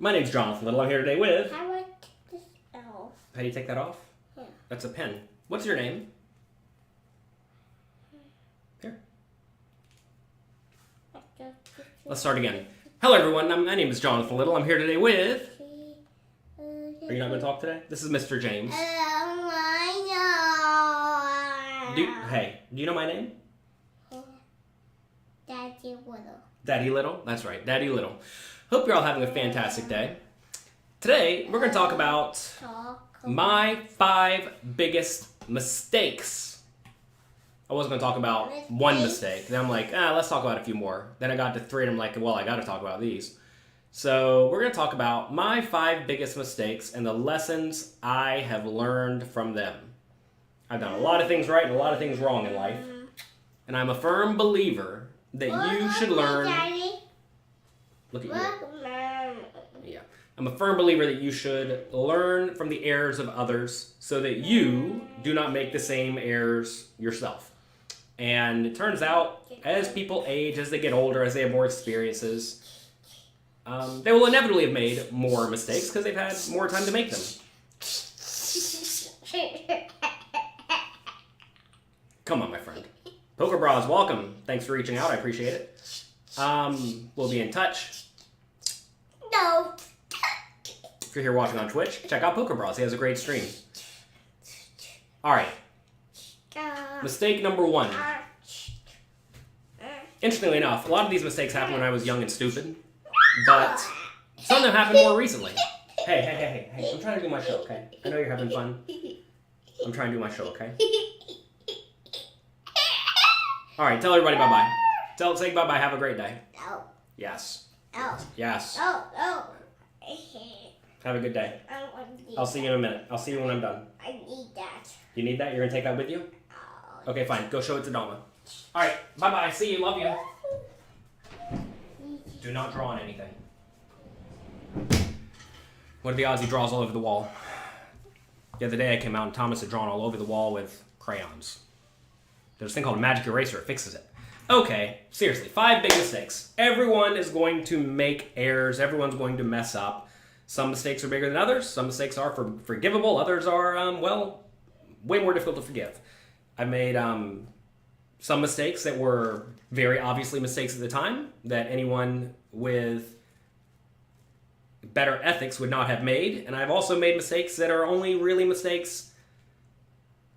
My name's Jonathan Little. I'm here today with... How do I take this off? How do you take that off? Yeah. That's a pen. What's your name? Here. Let's start again. Hello, everyone. My name is Jonathan Little. I'm here today with... Are you not going to talk today? This is Mr. James. Hey, do you know my name? Daddy Little. Daddy Little? That's right, Daddy Little. Hope you're all having a fantastic day. Today, we're going to talk about my 5 biggest mistakes. I wasn't going to talk about one mistake. Then I'm like, let's talk about a few more. Then I got to 3 and I'm like, well, I got to talk about these. So we're going to talk about my 5 biggest mistakes and the lessons I have learned from them. I've done a lot of things right and a lot of things wrong in life. And I'm a firm believer that you should learn... Look at you. Yeah. I'm a firm believer that you should learn from the errors of others so that you do not make the same errors yourself. And it turns out, as people age, as they get older, as they have more experiences, they will inevitably have made more mistakes because they've had more time to make them. Come on, my friend. Poker Bras, welcome. Thanks for reaching out. I appreciate it. We'll be in touch. No. If you're here watching on Twitch, check out Poker Bras. He has a great stream. All right. Mistake number 1. Interestingly enough, a lot of these mistakes happened when I was young and stupid, but some of them happened more recently. Hey. I'm trying to do my show, okay? I know you're having fun. I'm trying to do my show, okay? All right, tell everybody bye-bye. Say bye-bye. Have a great day. No. Yes. No. Yes. No. Have a good day. I don't want to I'll see you in a minute. I'll see you when I'm done. I need that. You need that? You're going to take that with you? Okay, fine. Go show it to Dama. All right. Bye-bye. See you. Love you. Do not draw on anything. What are the odds he draws all over the wall? The other day I came out and Thomas had drawn all over the wall with crayons. There's a thing called a magic eraser. It fixes it. Okay, seriously, 5 big mistakes. Everyone is going to make errors. Everyone's going to mess up. Some mistakes are bigger than others. Some mistakes are forgivable. Others are, way more difficult to forgive. I've made some mistakes that were very obviously mistakes at the time that anyone with better ethics would not have made. And I've also made mistakes that are only really mistakes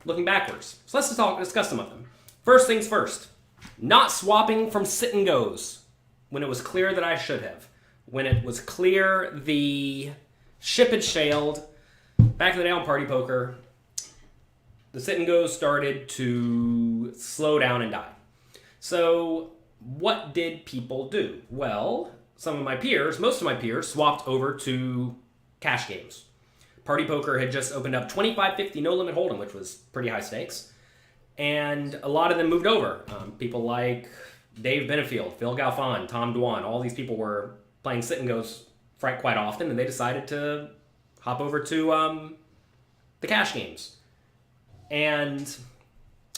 looking backwards. So let's discuss some of them. First things first. Not swapping from sit and goes when it was clear that I should have. When it was clear the ship had sailed. Back in the day on Party Poker, the sit and goes started to slow down and die. So what did people do? Well, some of my peers, most of my peers, swapped over to cash games. Party Poker had just opened up 25-50 no limit hold'em, which was pretty high stakes. And a lot of them moved over. People like Dave Benefield, Phil Galfon, Tom Dwan, all these people were playing sit and goes quite often, and they decided to hop over to the cash games. And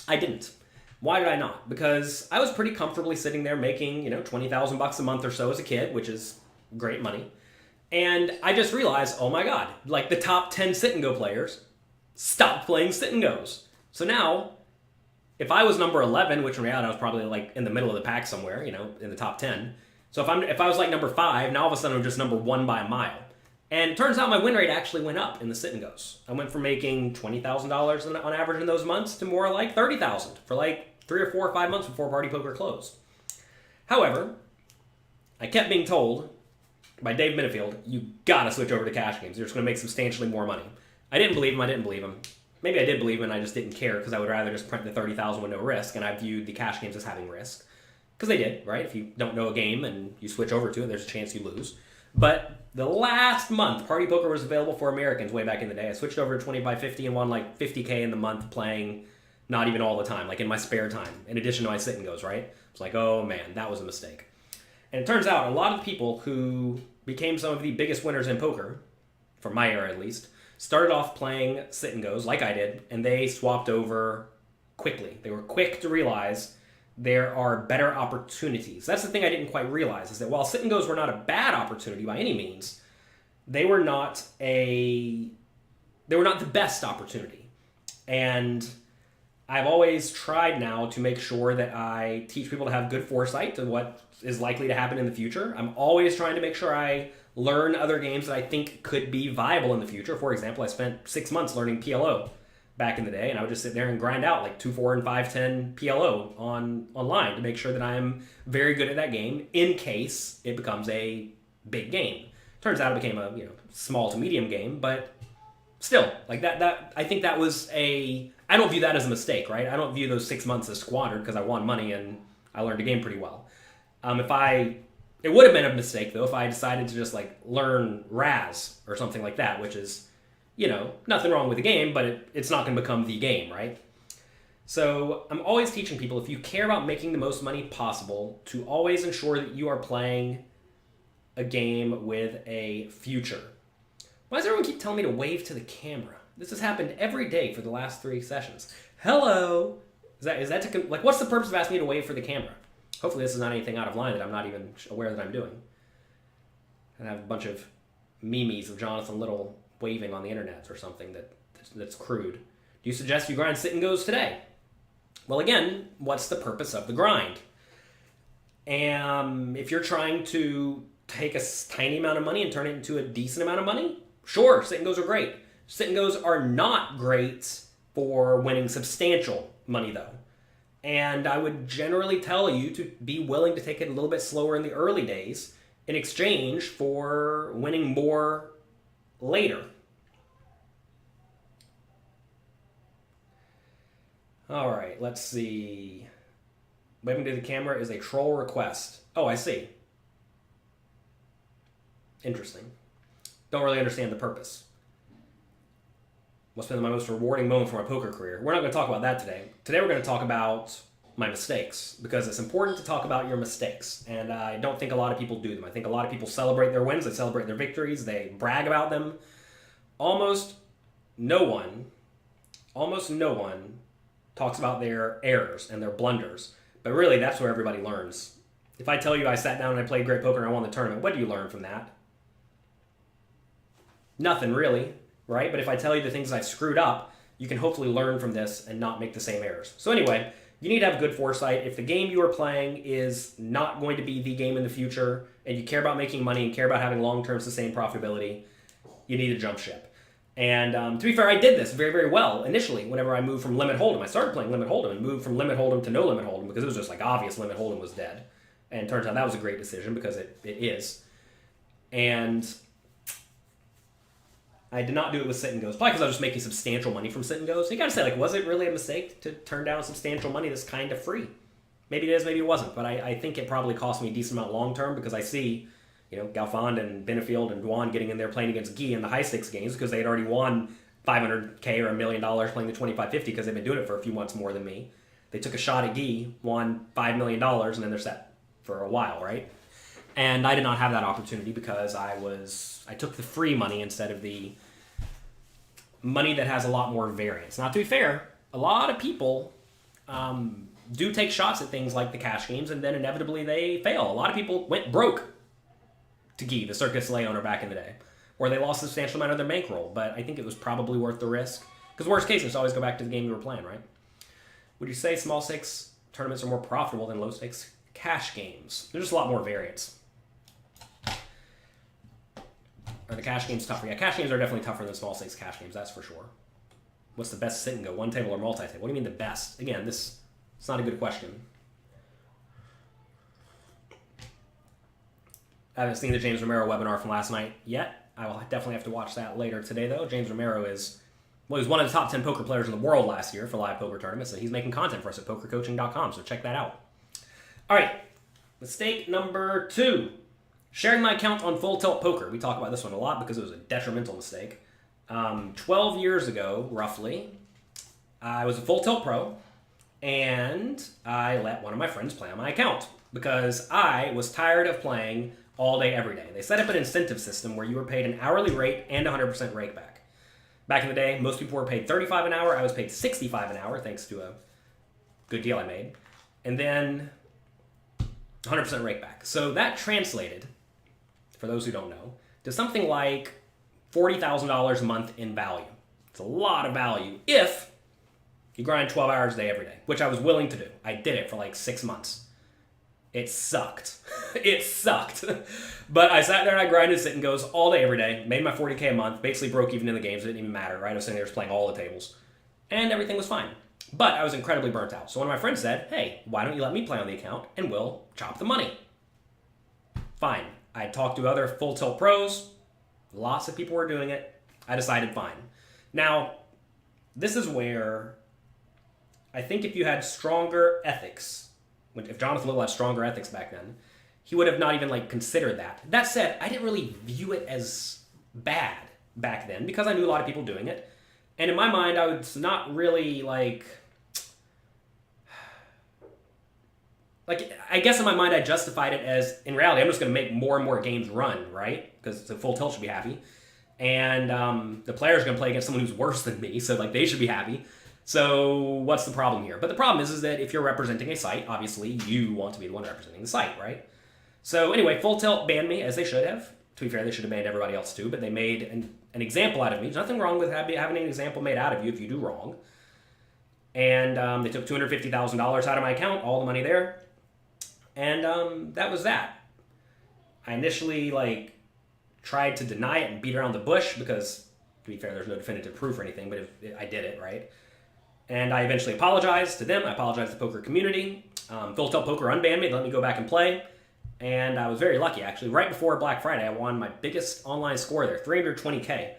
I didn't. Why did I not? Because I was pretty comfortably sitting there making, $20,000 a month or so as a kid, which is great money. And I just realized, oh my God, like the top 10 sit and go players stopped playing sit and goes. So now, if I was number 11, which in reality I was probably like in the middle of the pack somewhere, in the top 10. So if I was like number 5, now all of a sudden I'm just number 1 by a mile. And it turns out my win rate actually went up in the sit and goes. I went from making $20,000 on average in those months to more like $30,000 for like 3 or 4 or 5 months before Party Poker closed. However, I kept being told by Dave Benefield, you gotta switch over to cash games. You're just gonna make substantially more money. I didn't believe him. Maybe I did believe him and I just didn't care because I would rather just print the $30,000 with no risk, and I viewed the cash games as having risk. Because they did, right? If you don't know a game and you switch over to it, there's a chance you lose. But the last month, Party Poker was available for Americans way back in the day. I switched over to 20x50 and won like $50K in the month playing not even all the time, like in my spare time, in addition to my sit and goes, right? It's like, oh man, that was a mistake. And it turns out a lot of the people who became some of the biggest winners in poker, from my era at least, started off playing sit and goes like I did, and they swapped over quickly. They were quick to realize there are better opportunities. That's the thing I didn't quite realize, is that while sit and goes were not a bad opportunity by any means, they were not the best opportunity. And I've always tried now to make sure that I teach people to have good foresight to what is likely to happen in the future. I'm always trying to make sure I learn other games that I think could be viable in the future. For example, I spent 6 months learning PLO back in the day, and I would just sit there and grind out like 2-4 and 5-10 PLO online to make sure that I'm very good at that game in case it becomes a big game. Turns out it became a small to medium game, but still, like that I think that was I don't view that as a mistake, right? I don't view those 6 months as squandered because I won money and I learned a game pretty well. It would have been a mistake though if I decided to just like learn Raz or something like that, which is, nothing wrong with the game, but it's not going to become the game, right? So I'm always teaching people, if you care about making the most money possible, to always ensure that you are playing a game with a future. Why does everyone keep telling me to wave to the camera? This has happened every day for the last 3 sessions. Hello! Is that to, like, what's the purpose of asking me to wave for the camera? Hopefully this is not anything out of line that I'm not even aware that I'm doing. I have a bunch of memes of Jonathan Little waving on the internet or something that's crude. Do you suggest you grind sit and goes today? Well, again, what's the purpose of the grind? And if you're trying to take a tiny amount of money and turn it into a decent amount of money, sure, sit and goes are great. Sit and goes are not great for winning substantial money, though. And I would generally tell you to be willing to take it a little bit slower in the early days in exchange for winning more later. All right, let's see. Waving to the camera is a troll request. Oh, I see. Interesting. Don't really understand the purpose. What's been my most rewarding moment for my poker career? We're not going to talk about that today. Today we're going to talk about my mistakes, because it's important to talk about your mistakes, and I don't think a lot of people do them. I think a lot of people celebrate their wins, they celebrate their victories, they brag about them. Almost no one talks about their errors and their blunders, but really that's where everybody learns. If I tell you I sat down and I played great poker and I won the tournament, what do you learn from that? Nothing really, right? But if I tell you the things I screwed up, you can hopefully learn from this and not make the same errors. So anyway, you need to have good foresight. If the game you are playing is not going to be the game in the future, and you care about making money and care about having long-term sustained profitability, you need to jump ship. And to be fair, I did this very, very well initially whenever I moved from Limit Hold'em. I started playing Limit Hold'em and moved from Limit Hold'em to no Limit Hold'em because it was just like obvious Limit Hold'em was dead. And it turns out that was a great decision because it is. And I did not do it with sit and goes, probably because I was just making substantial money from sit and goes. You gotta say, like, was it really a mistake to turn down substantial money that's kind of free? Maybe it is, maybe it wasn't, but I think it probably cost me a decent amount long term because I see, Galfond and Benefield and Dwan getting in there playing against Guy in the high stakes games because they had already won $500K or $1 million playing the 25-50 because they've been doing it for a few months more than me. They took a shot at Guy, won $5 million, and then they're set for a while, right? And I did not have that opportunity because I took the free money instead of the money that has a lot more variance. Now, to be fair, a lot of people do take shots at things like the cash games, and then inevitably they fail. A lot of people went broke to Guy, the Circus Soleil owner back in the day, or they lost a substantial amount of their bankroll, but I think it was probably worth the risk. Because worst case, just always go back to the game you were playing, right? Would you say small stakes tournaments are more profitable than low stakes cash games? There's just a lot more variance. Are the cash games tougher? Yeah, cash games are definitely tougher than small stakes cash games, that's for sure. What's the best sit and go, one table or multi-table? What do you mean the best? Again, it's not a good question. I haven't seen the James Romero webinar from last night yet. I will definitely have to watch that later today, though. James Romero is, he was one of the top 10 poker players in the world last year for live poker tournaments, and he's making content for us at pokercoaching.com, so check that out. All right, mistake number 2. Sharing my account on Full Tilt Poker. We talk about this one a lot because it was a detrimental mistake. 12 years ago, roughly, I was a Full Tilt pro, and I let one of my friends play on my account because I was tired of playing all day, every day. They set up an incentive system where you were paid an hourly rate and 100% rake back. Back in the day, most people were paid $35 an hour. I was paid $65 an hour, thanks to a good deal I made. And then 100% rake back. So that translated, for those who don't know, to something like $40,000 a month in value. It's a lot of value if you grind 12 hours a day every day, which I was willing to do. I did it for like 6 months. It sucked. It sucked. But I sat there and I grinded sit and goes all day every day, made my $40K a month, basically broke even in the games. It didn't even matter, right? I was sitting there just playing all the tables. And everything was fine. But I was incredibly burnt out. So one of my friends said, hey, why don't you let me play on the account and we'll chop the money? Fine. I talked to other Full Tilt pros. Lots of people were doing it. I decided fine. Now, this is where I think if you had stronger ethics, if Jonathan Little had stronger ethics back then, he would have not even like considered that. That said, I didn't really view it as bad back then because I knew a lot of people doing it. And in my mind, I was not really like, I guess in my mind, I justified it as, in reality, I'm just going to make more and more games run, right? Because the Full Tilt should be happy. And the player's going to play against someone who's worse than me, so like they should be happy. So what's the problem here? But the problem is that if you're representing a site, obviously you want to be the one representing the site, right? So anyway, Full Tilt banned me, as they should have. To be fair, they should have banned everybody else too, but they made an example out of me. There's nothing wrong with having an example made out of you if you do wrong. And they took $250,000 out of my account, all the money there. And that was that. I initially tried to deny it and beat around the bush because, to be fair, there's no definitive proof or anything, but I did it, right? And I eventually apologized to them. I apologized to the poker community. Full Tilt Poker unbanned me, let me go back and play. And I was very lucky, actually. Right before Black Friday, I won my biggest online score there, $320K,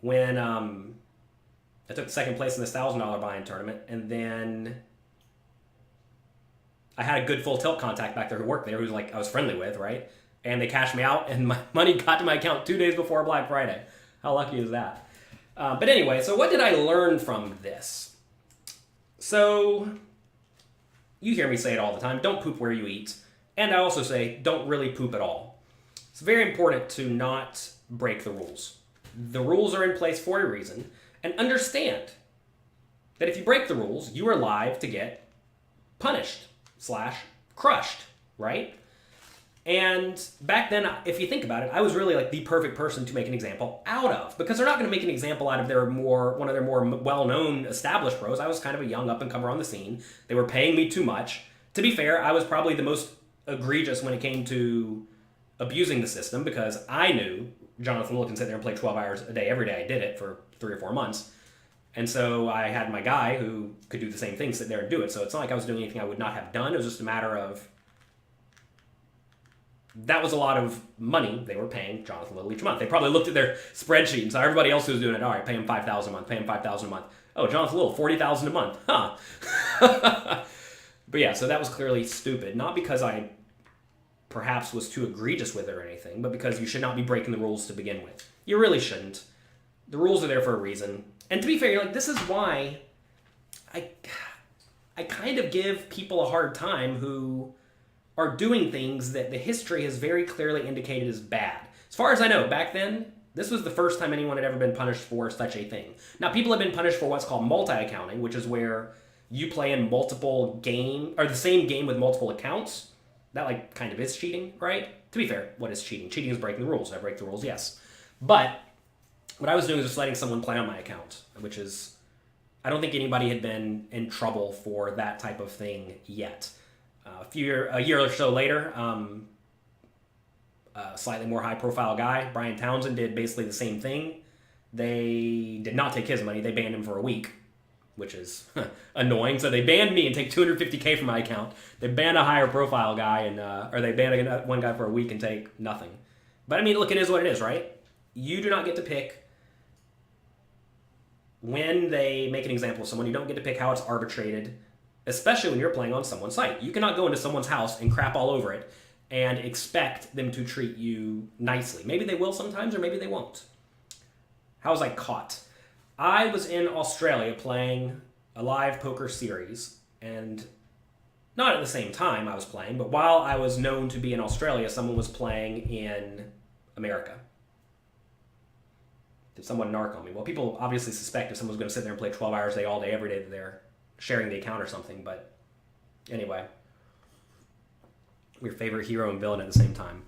when I took second place in this $1,000 buy-in tournament. And then I had a good Full Tilt contact back there who worked there, who I was friendly with, right? And they cashed me out, and my money got to my account 2 days before Black Friday. How lucky is that? But anyway, so what did I learn from this? So, you hear me say it all the time, don't poop where you eat. And I also say, don't really poop at all. It's very important to not break the rules. The rules are in place for a reason. And understand that if you break the rules, you are live to get punished / crushed, right? And back then, if you think about it, I was really the perfect person to make an example out of. Because they're not going to make an example out of one of their more well-known established pros. I was kind of a young up-and-comer on the scene. They were paying me too much. To be fair, I was probably the most egregious when it came to abusing the system because I knew Jonathan Little can sit there and play 12 hours a day every day. I did it for 3 or 4 months. And so I had my guy who could do the same thing sit there and do it. So it's not like I was doing anything I would not have done. It was just a matter of that was a lot of money they were paying Jonathan Little each month. They probably looked at their spreadsheet and saw everybody else who was doing it. All right, pay him $5,000 a month, pay him $5,000 a month. Oh, Jonathan Little, $40,000 a month. Huh. But yeah, so that was clearly stupid. Not because I perhaps was too egregious with it or anything, but because you should not be breaking the rules to begin with. You really shouldn't. The rules are there for a reason. And to be fair, this is why I kind of give people a hard time who are doing things that the history has very clearly indicated as bad. As far as I know, back then, this was the first time anyone had ever been punished for such a thing. Now, people have been punished for what's called multi-accounting, which is where you play in multiple the same game with multiple accounts. That kind of is cheating, right? To be fair, what is cheating? Cheating is breaking the rules. I break the rules, yes. But what I was doing was just letting someone play on my account, which is, I don't think anybody had been in trouble for that type of thing yet. A year or so later, a slightly more high-profile guy, Brian Townsend, did basically the same thing. They did not take his money. They banned him for a week, which is annoying. So they banned me and take $250K from my account. They banned a higher profile guy, or they banned one guy for a week and take nothing. But I mean, look, it is what it is, right? You do not get to pick when they make an example of someone. You don't get to pick how it's arbitrated, especially when you're playing on someone's site. You cannot go into someone's house and crap all over it and expect them to treat you nicely. Maybe they will sometimes, or maybe they won't. How was I caught? I was in Australia playing a live poker series, and not at the same time I was playing, but while I was known to be in Australia, someone was playing in America. Did someone narc on me? Well, people obviously suspect if someone's going to sit there and play 12 hours a day, all day, every day, that they're sharing the account or something, but anyway. Your favorite hero and villain at the same time.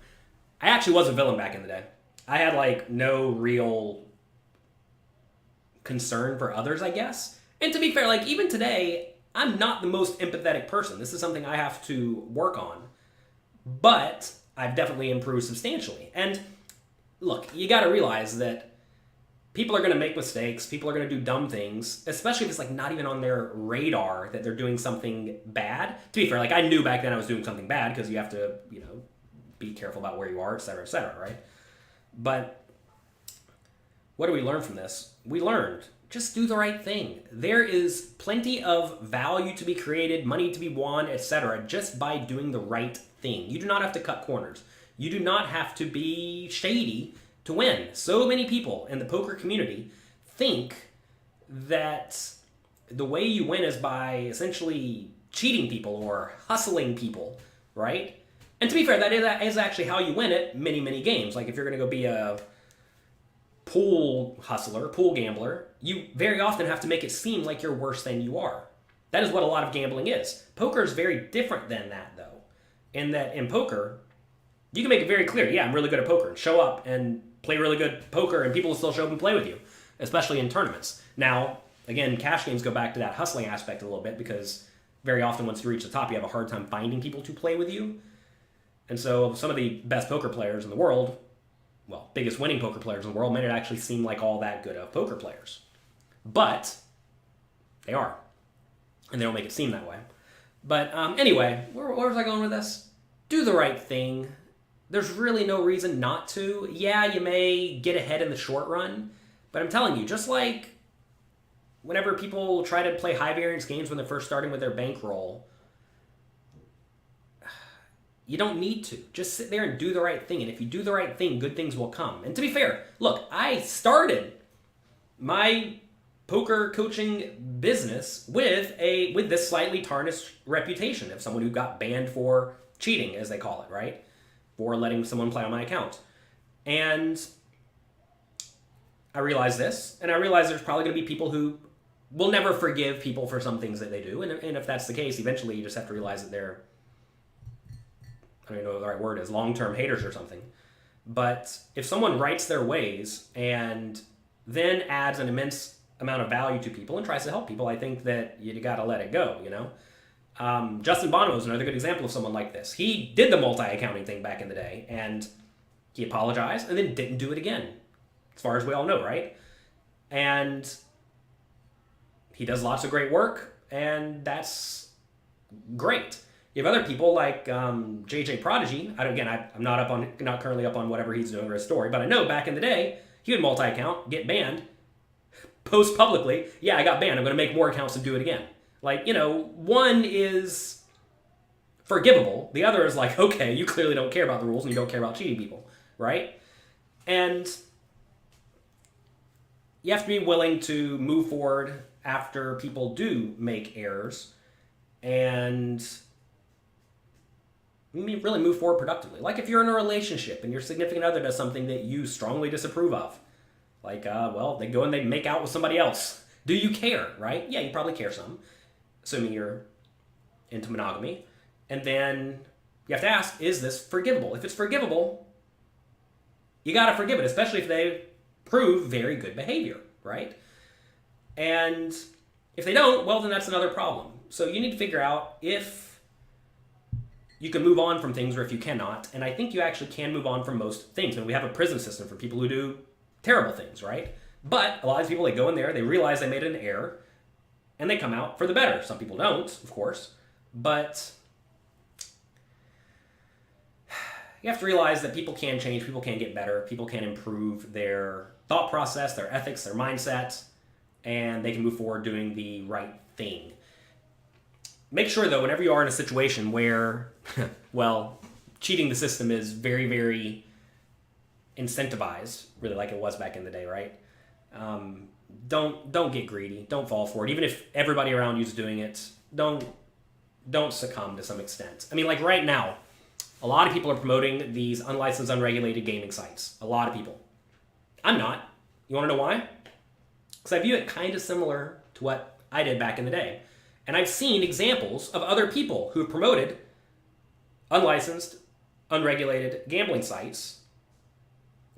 I actually was a villain back in the day. I had like no real concern for others, I guess. And to be fair, like even today, I'm not the most empathetic person. This is something I have to work on. But I've definitely improved substantially. And look, you got to realize that people are going to make mistakes. People are going to do dumb things, especially if it's like not even on their radar that they're doing something bad. To be fair, like I knew back then I was doing something bad because you have to, be careful about where you are, et cetera, right? But what do we learn from this? We learned just do the right thing. There is plenty of value to be created, money to be won, etc. just by doing the right thing. You do not have to cut corners. You do not have to be shady to win. So many people in the poker community think that the way you win is by essentially cheating people or hustling people, right? And to be fair, that is actually how you win at many, many games. Like if you're going to go be a pool hustler, pool gambler, you very often have to make it seem like you're worse than you are. That is what a lot of gambling is. Poker is very different than that, though. In that in poker, you can make it very clear, yeah, I'm really good at poker, and show up and play really good poker, and people will still show up and play with you, especially in tournaments. Now, again, cash games go back to that hustling aspect a little bit because very often once you reach the top, you have a hard time finding people to play with you. And so some of the best poker players in the world, well, biggest winning poker players in the world, may not actually seem like all that good of poker players. But they are. And they don't make it seem that way. But anyway, where was I going with this? Do the right thing. There's really no reason not to. Yeah, you may get ahead in the short run, but I'm telling you, just like whenever people try to play high variance games when they're first starting with their bankroll, you don't need to. Just sit there and do the right thing. And if you do the right thing, good things will come. And to be fair, look, I started my poker coaching business with this slightly tarnished reputation of someone who got banned for cheating, as they call it, right? For letting someone play on my account. And I realized this, and I realized there's probably going to be people who will never forgive people for some things that they do. And if that's the case, eventually you just have to realize that they're, I don't even know what the right word is, long-term haters or something. But if someone rights their ways and then adds an immense amount of value to people and tries to help people, I think that you got to let it go, Justin Bono is another good example of someone like this. He did the multi-accounting thing back in the day, and he apologized and then didn't do it again, as far as we all know, right? And he does lots of great work, and that's great. You have other people like JJ Prodigy. I'm not currently up on whatever he's doing or his story, but I know back in the day, he would multi-account, get banned, post publicly, yeah, I got banned, I'm going to make more accounts to do it again. Like, one is forgivable. The other is like, okay, you clearly don't care about the rules and you don't care about cheating people, right? And you have to be willing to move forward after people do make errors and really move forward productively. Like if you're in a relationship and your significant other does something that you strongly disapprove of, like, they go and they make out with somebody else. Do you care, right? Yeah, you probably care some, assuming you're into monogamy. And then you have to ask, is this forgivable? If it's forgivable, you got to forgive it, especially if they prove very good behavior, right? And if they don't, well, then that's another problem. So you need to figure out if you can move on from things or if you cannot. And I think you actually can move on from most things. And we have a prison system for people who do terrible things, right? But a lot of people, they go in there, they realize they made an error, and they come out for the better. Some people don't, of course, but you have to realize that people can change, people can get better, people can improve their thought process, their ethics, their mindset, and they can move forward doing the right thing. Make sure, though, whenever you are in a situation where, cheating the system is very, very incentivized, really like it was back in the day, right? Don't get greedy. Don't fall for it. Even if everybody around you is doing it, don't succumb to some extent. I mean, like right now, a lot of people are promoting these unlicensed, unregulated gaming sites. A lot of people. I'm not. You want to know why? Because I view it kind of similar to what I did back in the day. And I've seen examples of other people who have promoted unlicensed, unregulated gambling sites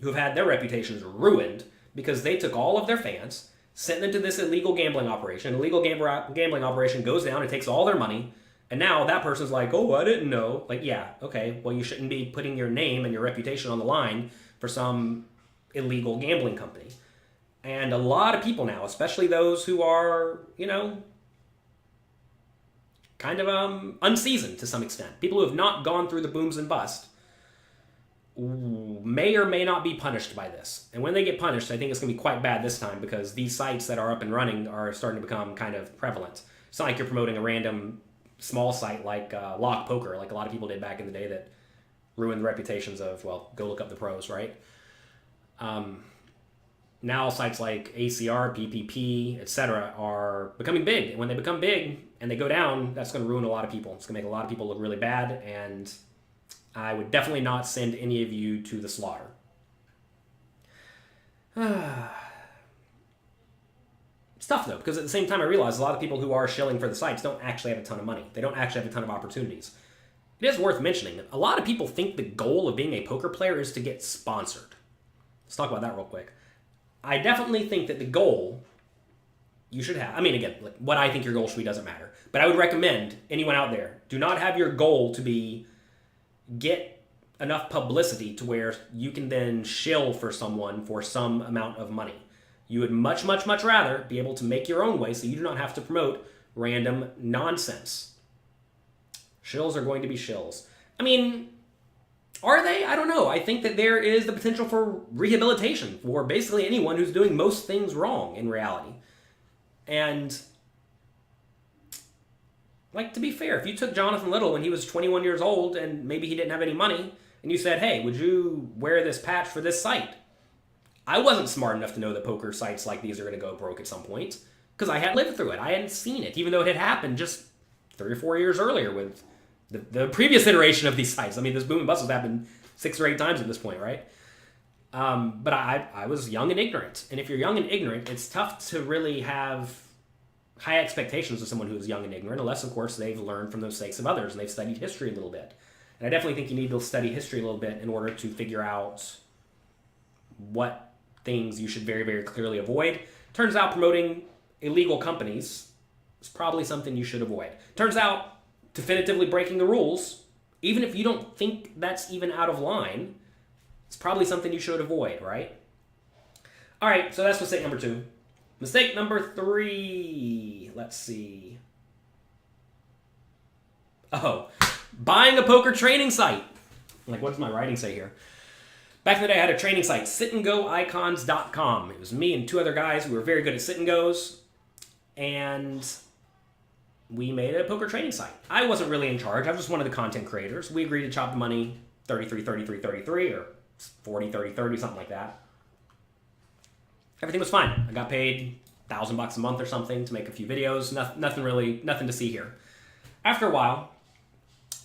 who have had their reputations ruined because they took all of their fans, sent them to this illegal gambling operation. Illegal gambling operation goes down and takes all their money. And now that person's like, oh, I didn't know. Like, yeah, okay, well, you shouldn't be putting your name and your reputation on the line for some illegal gambling company. And a lot of people now, especially those who are, kind of unseasoned to some extent, people who have not gone through the booms and bust, may or may not be punished by this. And when they get punished, I think it's going to be quite bad this time because these sites that are up and running are starting to become kind of prevalent. It's not like you're promoting a random small site like Lock Poker, like a lot of people did back in the day that ruined the reputations of, well, go look up the pros, right? Now sites like ACR, PPP, etc. are becoming big. And when they become big and they go down, that's going to ruin a lot of people. It's going to make a lot of people look really bad, and I would definitely not send any of you to the slaughter. It's tough, though, because at the same time I realize a lot of people who are shilling for the sites don't actually have a ton of money. They don't actually have a ton of opportunities. It is worth mentioning that a lot of people think the goal of being a poker player is to get sponsored. Let's talk about that real quick. I definitely think that the goal you should have, again, like what I think your goal should be doesn't matter, but I would recommend anyone out there, do not have your goal to be get enough publicity to where you can then shill for someone for some amount of money. You would much, much, much rather be able to make your own way so you do not have to promote random nonsense. Shills are going to be shills. Are they? I don't know. I think that there is the potential for rehabilitation for basically anyone who's doing most things wrong in reality. And, to be fair, if you took Jonathan Little when he was 21 years old and maybe he didn't have any money, and you said, hey, would you wear this patch for this site? I wasn't smart enough to know that poker sites like these are going to go broke at some point because I hadn't lived through it. I hadn't seen it, even though it had happened just 3 or 4 years earlier with the previous iteration of these sites. This boom and bust has happened 6 or 8 times at this point, right? But I was young and ignorant. And if you're young and ignorant, it's tough to really have high expectations of someone who is young and ignorant, unless, of course, they've learned from the mistakes of others and they've studied history a little bit. And I definitely think you need to study history a little bit in order to figure out what things you should very, very clearly avoid. Turns out promoting illegal companies is probably something you should avoid. Turns out definitively breaking the rules, even if you don't think that's even out of line, it's probably something you should avoid, right? All right, so that's mistake number 2. Mistake number 3. Let's see. Oh, buying a poker training site. What does my writing say here? Back in the day, I had a training site, sitandgoicons.com. It was me and 2 other guys who were very good at sit and goes, and we made a poker training site. I wasn't really in charge. I was just one of the content creators. We agreed to chop the money 33, 33, 33, or 40, 30, 30, something like that. Everything was fine. I got paid $1,000 a month or something to make a few videos. Nothing to see here. After a while,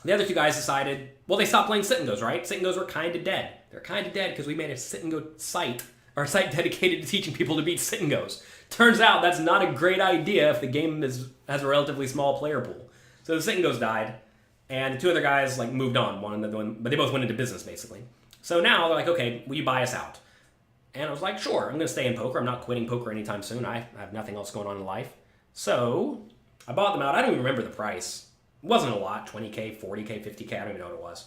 the other 2 guys decided, well, they stopped playing sit and goes, right? Sit and goes were kind of dead. They're kind of dead because we made a sit and go site, or a site dedicated to teaching people to beat sit and goes. Turns out that's not a great idea if the game has a relatively small player pool. So the sit and goes died, and the 2 other guys moved on, but they both went into business basically. So now they're like, okay, will you buy us out? And I was like, sure, I'm going to stay in poker. I'm not quitting poker anytime soon. I have nothing else going on in life. So I bought them out. I don't even remember the price. It wasn't a lot, 20K, 40K, 50K, I don't even know what it was.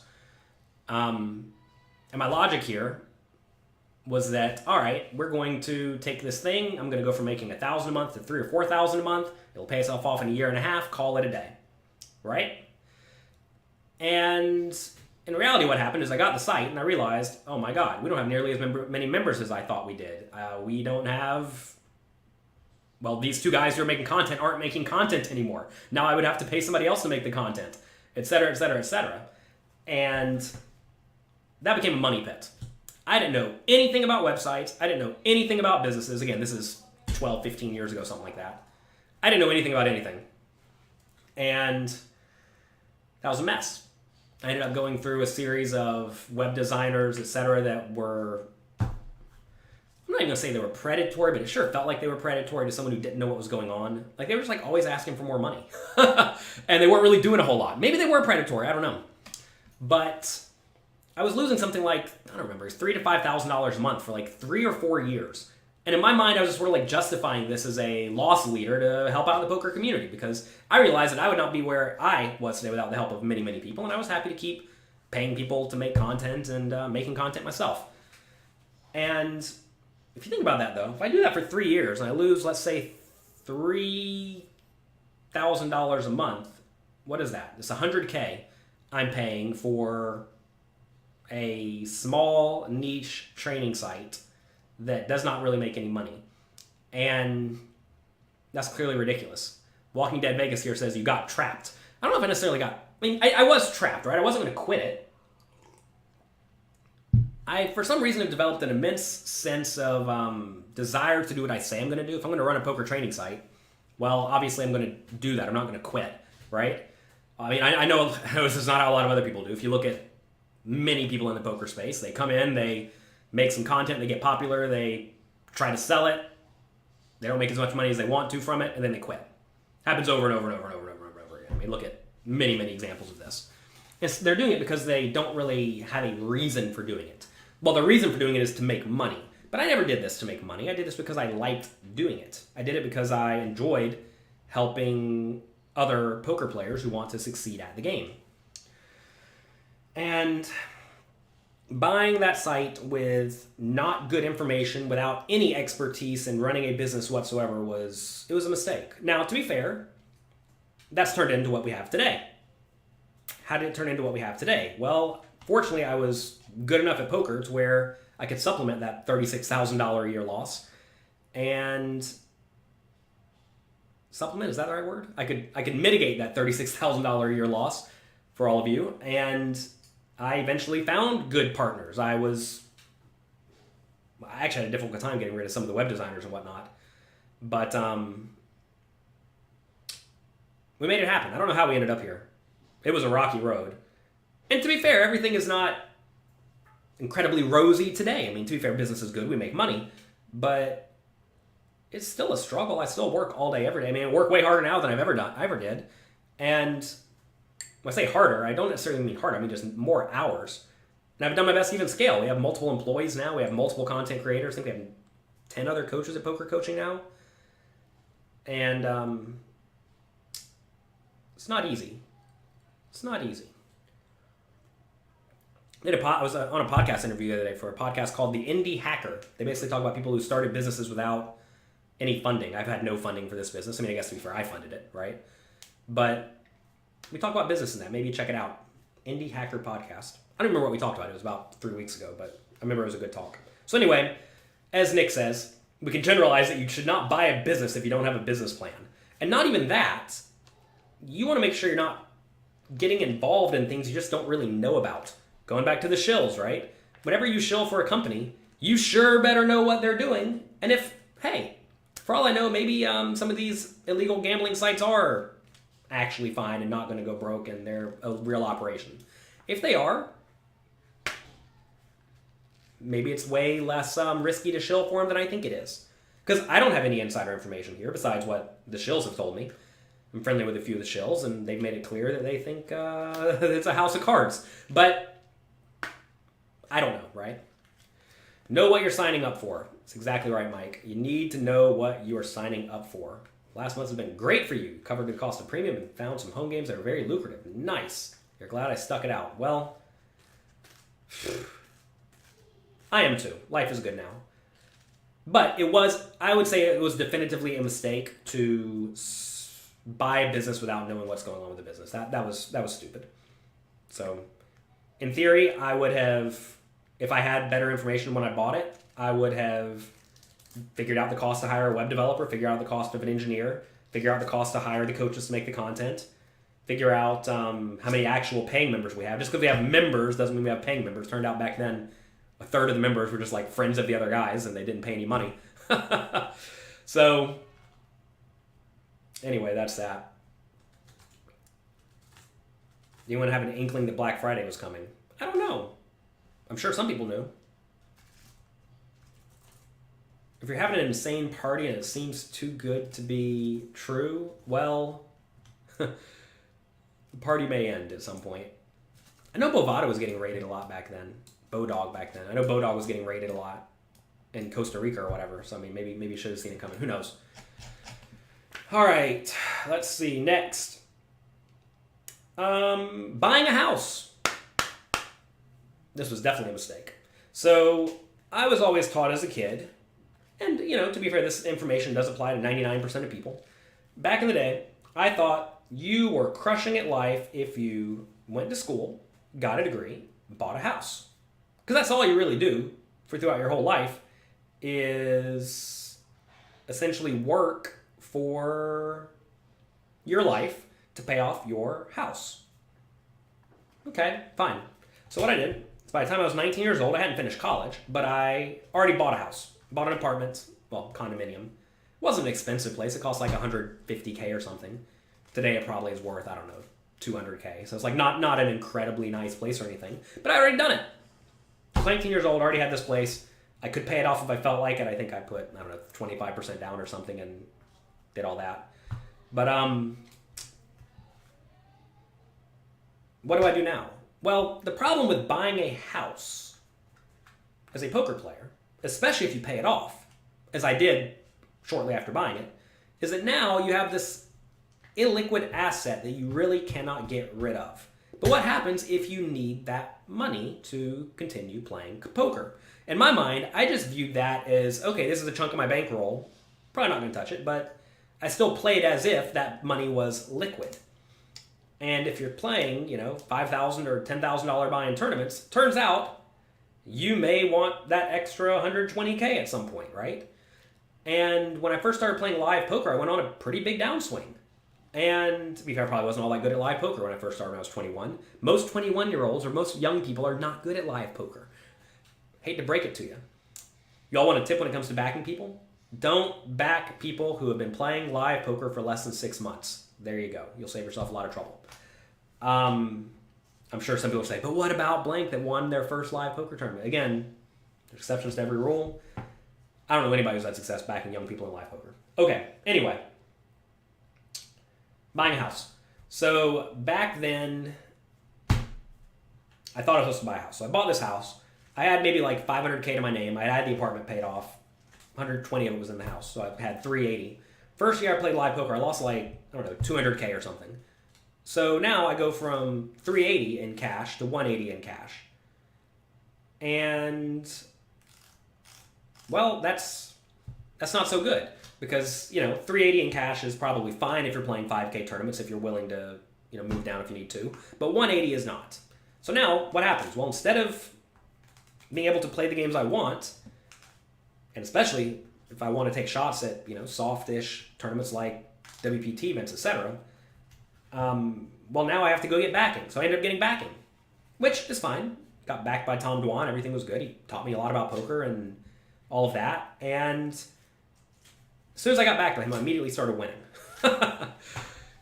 And my logic here was that, all right, we're going to take this thing. I'm going to go from making $1,000 a month to $3,000 or $4,000 a month. It'll pay itself off in a year and a half. Call it a day, right? And in reality, what happened is I got the site and I realized, oh my God, we don't have nearly as many members as I thought we did. We don't have, well, these 2 guys who are making content aren't making content anymore. Now I would have to pay somebody else to make the content, et cetera, et cetera, et cetera. And that became a money pit. I didn't know anything about websites. I didn't know anything about businesses. Again, this is 12, 15 years ago, something like that. I didn't know anything about anything. And that was a mess. I ended up going through a series of web designers, etc., that were, I'm not even going to say they were predatory, but it sure felt like they were predatory to someone who didn't know what was going on. They were just always asking for more money. And they weren't really doing a whole lot. Maybe they were predatory, I don't know. But I was losing something like, I don't remember, it's $3,000 to $5,000 a month for like 3 or 4 years. And in my mind, I was just sort of like justifying this as a loss leader to help out the poker community, because I realized that I would not be where I was today without the help of many, many people, and I was happy to keep paying people to make content and making content myself. And if you think about that, though, if I do that for 3 years and I lose, let's say, $3,000 a month, what is that? It's $100K I'm paying for a small niche training site that does not really make any money. And that's clearly ridiculous. Walking Dead Vegas here says you got trapped. I don't know if I necessarily got... I mean, I was trapped, right? I wasn't going to quit it. I, for some reason, have developed an immense sense of desire to do what I say I'm going to do. If I'm going to run a poker training site, well, obviously I'm going to do that. I'm not going to quit, right? I mean, I know this is not how a lot of other people do. If you look at many people in the poker space, they come in, they make some content, they get popular, they try to sell it, they don't make as much money as they want to from it, and then they quit. Happens over and over and over and over and over and over again. I mean, look at many, many examples of this. They're doing it because they don't really have a reason for doing it. Well, the reason for doing it is to make money. But I never did this to make money. I did this because I liked doing it. I did it because I enjoyed helping other poker players who want to succeed at the game. And buying that site with not good information, without any expertise in running a business whatsoever, was a mistake. Now, to be fair, that's turned into what we have today. How did it turn into what we have today? Well, fortunately, I was good enough at poker to where I could supplement that $36,000 a year loss. And supplement, is that the right word? I could mitigate that $36,000 a year loss for all of you. And I eventually found good partners. I actually had a difficult time getting rid of some of the web designers and whatnot. But we made it happen. I don't know how we ended up here. It was a rocky road. And to be fair, everything is not incredibly rosy today. I mean, to be fair, business is good. We make money. But it's still a struggle. I still work all day, every day. I mean, I work way harder now than I ever did. And when I say harder, I don't necessarily mean harder. I mean just more hours. And I've done my best to even scale. We have multiple employees now. We have multiple content creators. I think we have 10 other coaches at poker coaching now. And it's not easy. It's not easy. I was on a podcast interview the other day for a podcast called The Indie Hacker. They basically talk about people who started businesses without any funding. I've had no funding for this business. I mean, I guess to be fair, I funded it, right? But we talk about business in that. Maybe check it out. Indie Hacker Podcast. I don't remember what we talked about. It was about 3 weeks ago, but I remember it was a good talk. So anyway, as Nick says, we can generalize that you should not buy a business if you don't have a business plan. And not even that. You want to make sure you're not getting involved in things you just don't really know about. Going back to the shills, right? Whenever you shill for a company, you sure better know what they're doing. And if, hey, for all I know, maybe some of these illegal gambling sites are actually fine and not going to go broke and they're a real operation. If they are, maybe it's way less risky to shill for them than I think it is. Because I don't have any insider information here besides what the shills have told me. I'm friendly with a few of the shills, and they've made it clear that they think it's a house of cards. But I don't know, right? Know what you're signing up for. That's exactly right, Mike. You need to know what you're signing up for. Last month has been great for you. Covered the cost of premium and found some home games that are very lucrative. Nice. You're glad I stuck it out. Well, I am too. Life is good now. But I would say it was definitively a mistake to buy a business without knowing what's going on with the business. That was stupid. So, in theory, I would have, if I had better information when I bought it, I would have figured out the cost to hire a web developer, figure out the cost of an engineer, figure out the cost to hire the coaches to make the content, figure out how many actual paying members we have. Just because we have members doesn't mean we have paying members. Turned out back then, a third of the members were just like friends of the other guys and they didn't pay any money. So, anyway, that's that. Do you want to have an inkling that Black Friday was coming? I don't know. I'm sure some people knew. If you're having an insane party and it seems too good to be true, well, the party may end at some point. I know Bovada was getting raided a lot back then. Bodog back then. I know Bodog was getting raided a lot in Costa Rica or whatever. So, I mean, maybe you should have seen it coming. Who knows? All right. Let's see. Next. Buying a house. This was definitely a mistake. So, I was always taught as a kid, and, you know, to be fair, this information does apply to 99% of people. Back in the day, I thought you were crushing at life if you went to school, got a degree, bought a house. Because that's all you really do for throughout your whole life is essentially work for your life to pay off your house. Okay, fine. So what I did is by the time I was 19 years old, I hadn't finished college, but I already bought a house. Bought an apartment, well, condominium. It wasn't an expensive place. It cost like $150K or something. Today it probably is worth, I don't know, $200K. So it's like not an incredibly nice place or anything. But I already done it. I was 19 years old, already had this place. I could pay it off if I felt like it. I think I put, I don't know, 25% down or something and did all that. But what do I do now? Well, the problem with buying a house as a poker player, especially if you pay it off, as I did shortly after buying it, is that now you have this illiquid asset that you really cannot get rid of. But what happens if you need that money to continue playing poker? In my mind, I just viewed that as, okay, this is a chunk of my bankroll. Probably not going to touch it, but I still played as if that money was liquid. And if you're playing, you know, $5,000 or $10,000 buy-in tournaments, turns out you may want that extra 120K at some point, right? And when I first started playing live poker, I went on a pretty big downswing. And to be fair, I probably wasn't all that good at live poker when I first started when I was 21. Most 21-year-olds or most young people are not good at live poker. Hate to break it to you. Y'all want a tip when it comes to backing people? Don't back people who have been playing live poker for less than 6 months. There you go. You'll save yourself a lot of trouble. I'm sure some people say, but what about blank that won their first live poker tournament? Again, there's exceptions to every rule. I don't know anybody who's had success backing young people in live poker. Okay, anyway. Buying a house. So back then, I thought I was supposed to buy a house. So I bought this house. I had maybe like $500K to my name. I had the apartment paid off. 120 of it was in the house. So I had 380. First year I played live poker, I lost like, I don't know, 200K or something. So now I go from 380 in cash to 180 in cash. And, well, that's not so good. Because, you know, 380 in cash is probably fine if you're playing 5K tournaments, if you're willing to, you know, move down if you need to. But 180 is not. So now, what happens? Well, instead of being able to play the games I want, and especially if I want to take shots at, you know, soft-ish tournaments like WPT events, etc., well, now I have to go get backing. So I ended up getting backing, which is fine. Got backed by Tom Dwan. Everything was good. He taught me a lot about poker and all of that. And as soon as I got backed by him, I immediately started winning.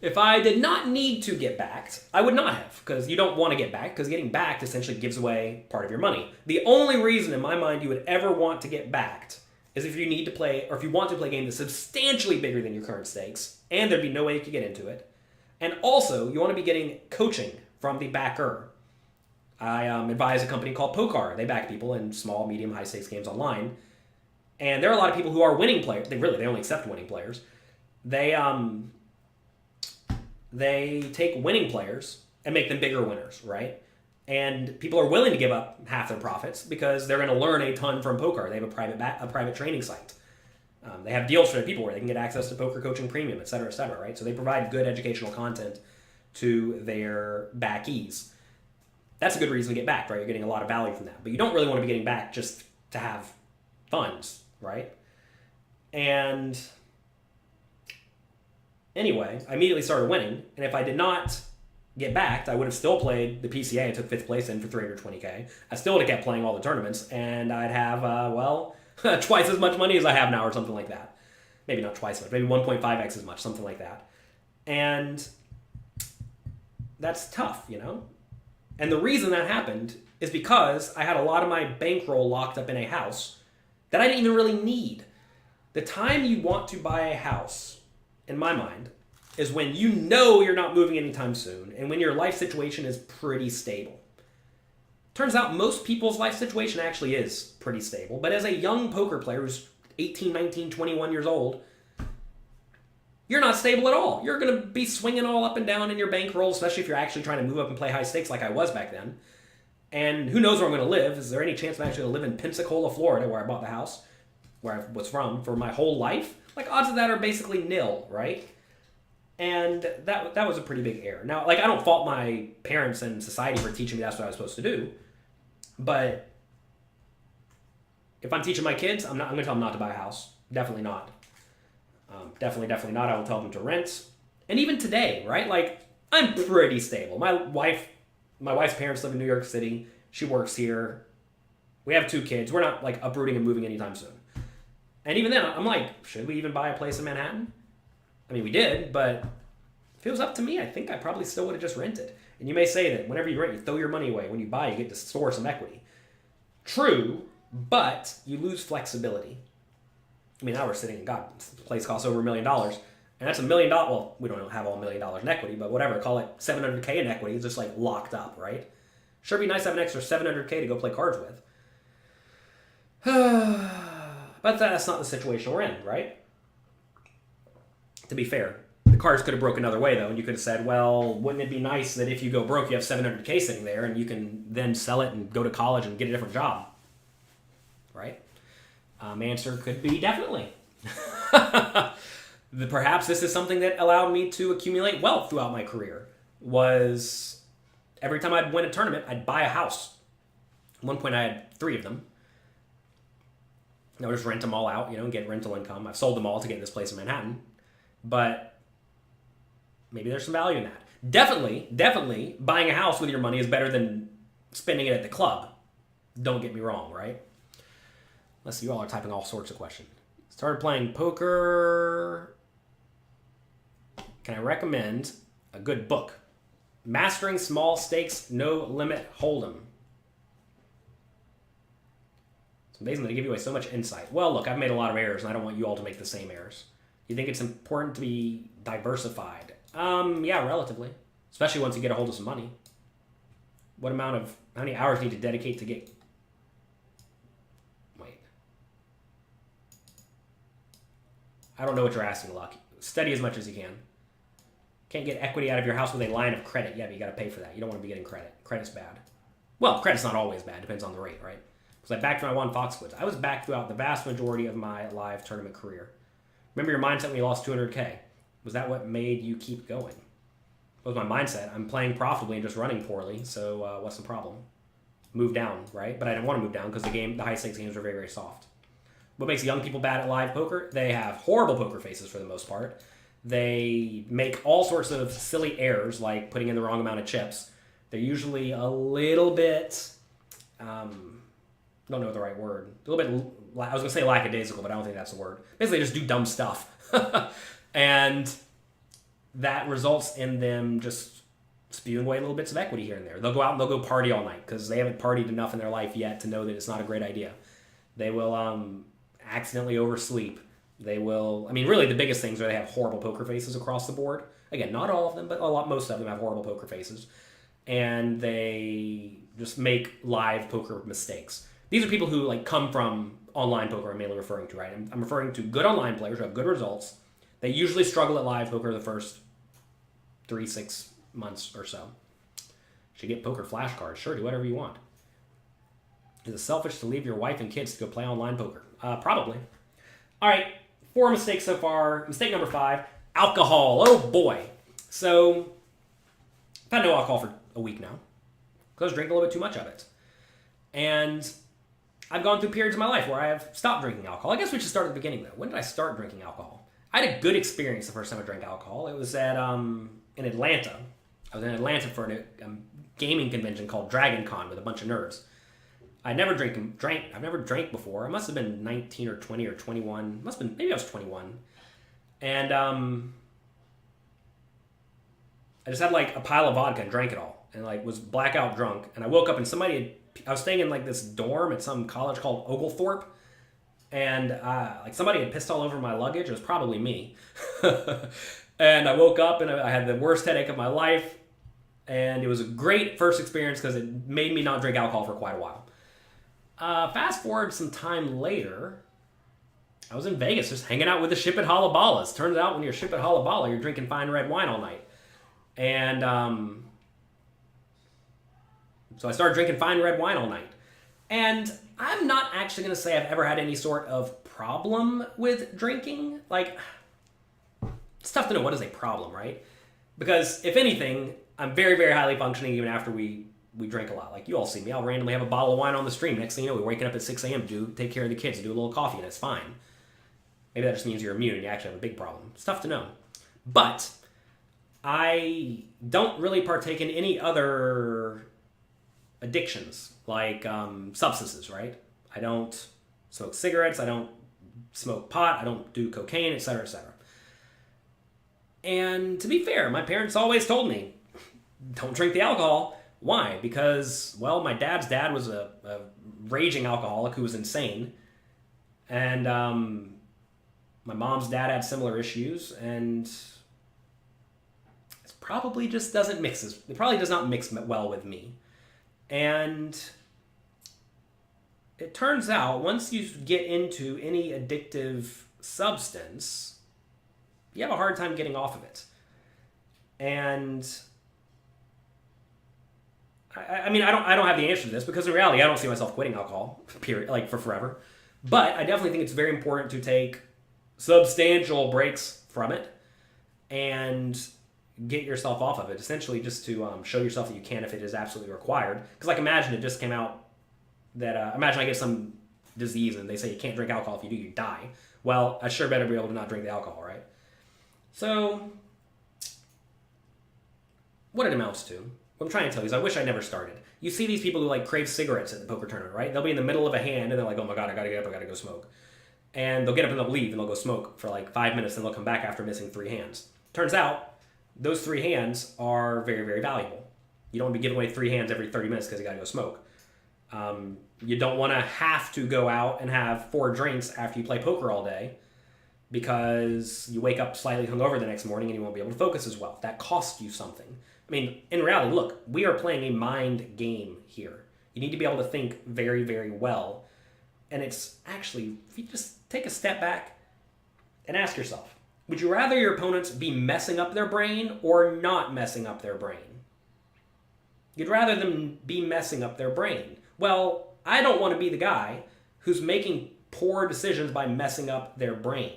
If I did not need to get backed, I would not have, because you don't want to get backed, because getting backed essentially gives away part of your money. The only reason in my mind you would ever want to get backed is if you need to play, or if you want to play a game that's substantially bigger than your current stakes, and there'd be no way you could get into it. And also, you want to be getting coaching from the backer. I advise a company called Pokar. They back people in small, medium, high stakes games online. And there are a lot of people who are winning players. They only accept winning players. They take winning players and make them bigger winners, right? And people are willing to give up half their profits because they're going to learn a ton from Pokar. They have a private training site. They have deals for their people where they can get access to poker coaching premium, et cetera, right? So they provide good educational content to their backees. That's a good reason to get backed, right? You're getting a lot of value from that. But you don't really want to be getting backed just to have funds, right? And anyway, I immediately started winning. And if I did not get backed, I would have still played the PCA. I took 5th place in for 320K. I still would have kept playing all the tournaments. And I'd have, twice as much money as I have now or something like that. Maybe not twice as much, maybe 1.5x as much, something like that. And that's tough, you know? And the reason that happened is because I had a lot of my bankroll locked up in a house that I didn't even really need. The time you want to buy a house, in my mind, is when you know you're not moving anytime soon and when your life situation is pretty stable. Turns out most people's life situation actually is pretty stable. But as a young poker player who's 18, 19, 21 years old, you're not stable at all. You're going to be swinging all up and down in your bankroll, especially if you're actually trying to move up and play high stakes like I was back then. And who knows where I'm going to live? Is there any chance I'm actually going to live in Pensacola, Florida, where I bought the house, where I was from, for my whole life? Like, odds of that are basically nil, right? And that was a pretty big error. Now, like, I don't fault my parents and society for teaching me that's what I was supposed to do. But if I'm teaching my kids, I'm going to tell them not to buy a house. Definitely not. Definitely not. I will tell them to rent. And even today, right? Like, I'm pretty stable. My wife's parents live in New York City. She works here. We have 2 kids. We're not, like, uprooting and moving anytime soon. And even then, I'm like, should we even buy a place in Manhattan? I mean, we did, but if it was up to me, I think I probably still would have just rented. And you may say that whenever you rent, you throw your money away. When you buy, you get to store some equity. True, but you lose flexibility. I mean, now we're sitting, God, this place costs over $1 million. And that's $1 million. Well, we don't have all $1 million in equity, but whatever. Call it $700K in equity. It's just like locked up, right? Sure, it'd be nice to have an extra $700K to go play cards with. But that's not the situation we're in, right? To be fair, the cards could have broke another way, though, and you could have said, well, wouldn't it be nice that if you go broke, you have $700K sitting there, and you can then sell it and go to college and get a different job, right? Answer could be definitely. Perhaps this is something that allowed me to accumulate wealth throughout my career, was every time I'd win a tournament, I'd buy a house. At one point, I had 3 of them. I would just rent them all out, and get rental income. I've sold them all to get this place in Manhattan. But maybe there's some value in that. Definitely, buying a house with your money is better than spending it at the club. Don't get me wrong, right? Unless you all are typing all sorts of questions. Started playing poker. Can I recommend a good book? Mastering Small Stakes, No Limit Hold'em. It's amazing they give you so much insight. Well, look, I've made a lot of errors, and I don't want you all to make the same errors. You think it's important to be diversified? Yeah, relatively. Especially once you get a hold of some money. How many hours do you need to dedicate to get... Wait. I don't know what you're asking, Luck. Study as much as you can. Can't get equity out of your house with a line of credit. Yeah, but you got to pay for that. You don't want to be getting credit. Credit's bad. Well, credit's not always bad. Depends on the rate, right? Because I backed when I won Foxwoods. I was backed throughout the vast majority of my live tournament career. Remember your mindset when you lost 200K? Was that what made you keep going? What was my mindset? I'm playing profitably and just running poorly, so what's the problem? Move down, right? But I didn't want to move down because the high stakes games are very, very soft. What makes young people bad at live poker? They have horrible poker faces for the most part. They make all sorts of silly errors, like putting in the wrong amount of chips. They're usually a little bit... don't know the right word. A little bit, I was going to say lackadaisical, but I don't think that's the word. Basically, they just do dumb stuff. And that results in them just spewing away little bits of equity here and there. They'll go out and they'll go party all night because they haven't partied enough in their life yet to know that it's not a great idea. They will accidentally oversleep. They will, really the biggest things are they have horrible poker faces across the board. Again, not all of them, but most of them have horrible poker faces. And they just make live poker mistakes. These are people who come from online poker I'm mainly referring to, right? I'm referring to good online players who have good results. They usually struggle at live poker the first 3-6 months or so. Should get poker flashcards. Sure, do whatever you want. Is it selfish to leave your wife and kids to go play online poker? Probably. All right, 4 mistakes so far. Mistake number 5, alcohol. Oh boy. So, I've had no alcohol for a week now because I was drinking a little bit too much of it. And I've gone through periods of my life where I have stopped drinking alcohol. I guess we should start at the beginning, though. When did I start drinking alcohol? I had a good experience the first time I drank alcohol. It was at in Atlanta. I was in Atlanta for a gaming convention called Dragon Con with a bunch of nerds. I've never drank before. I must have been 19 or 20 or 21. Maybe I was 21. And I just had a pile of vodka and drank it all. And was blackout drunk. And I woke up and I was staying in this dorm at some college called Oglethorpe. And somebody had pissed all over my luggage. It was probably me. And I woke up and I had the worst headache of my life. And it was a great first experience because it made me not drink alcohol for quite a while. Fast forward some time later, I was in Vegas just hanging out with the ship at Halabalas. Turns out when you're a ship at Halabala, you're drinking fine red wine all night. And so I started drinking fine red wine all night. And I'm not actually going to say I've ever had any sort of problem with drinking. Like, it's tough to know what is a problem, right? Because if anything, I'm very, very highly functioning even after we drink a lot. Like, you all see me. I'll randomly have a bottle of wine on the stream. Next thing you know, we're waking up at 6 a.m. to take care of the kids and do a little coffee, and it's fine. Maybe that just means you're immune and you actually have a big problem. It's tough to know. But I don't really partake in any other addictions, like substances, right? I don't smoke cigarettes. I don't smoke pot. I don't do cocaine, etc., etc. And to be fair, my parents always told me, don't drink the alcohol. Why? Because, well, my dad's dad was a raging alcoholic who was insane. And my mom's dad had similar issues. And it probably just doesn't mix. It probably does not mix well with me. And it turns out once you get into any addictive substance, you have a hard time getting off of it. And I mean, I don't have the answer to this because in reality, I don't see myself quitting alcohol, period, like for forever. But I definitely think it's very important to take substantial breaks from it and get yourself off of it, essentially just to show yourself that you can if it is absolutely required. Because like imagine it just came out that, imagine I get some disease and they say you can't drink alcohol. If you do, you die. Well, I sure better be able to not drink the alcohol, right? So, what it amounts to, what I'm trying to tell you is I wish I never started. You see these people who like crave cigarettes at the poker tournament, right? They'll be in the middle of a hand and they're like, oh my God, I gotta get up, I gotta go smoke. And they'll get up and they'll leave and they'll go smoke for like 5 minutes and they'll come back after missing 3 hands. Turns out, those 3 hands are very, very valuable. You don't want to be giving away 3 hands every 30 minutes because you gotta go smoke. You don't want to have to go out and have 4 drinks after you play poker all day because you wake up slightly hungover the next morning and you won't be able to focus as well. That costs you something. I mean, in reality, look, we are playing a mind game here. You need to be able to think very, very well. And it's actually, if you just take a step back and ask yourself, would you rather your opponents be messing up their brain or not messing up their brain? You'd rather them be messing up their brain. Well, I don't want to be the guy who's making poor decisions by messing up their brain,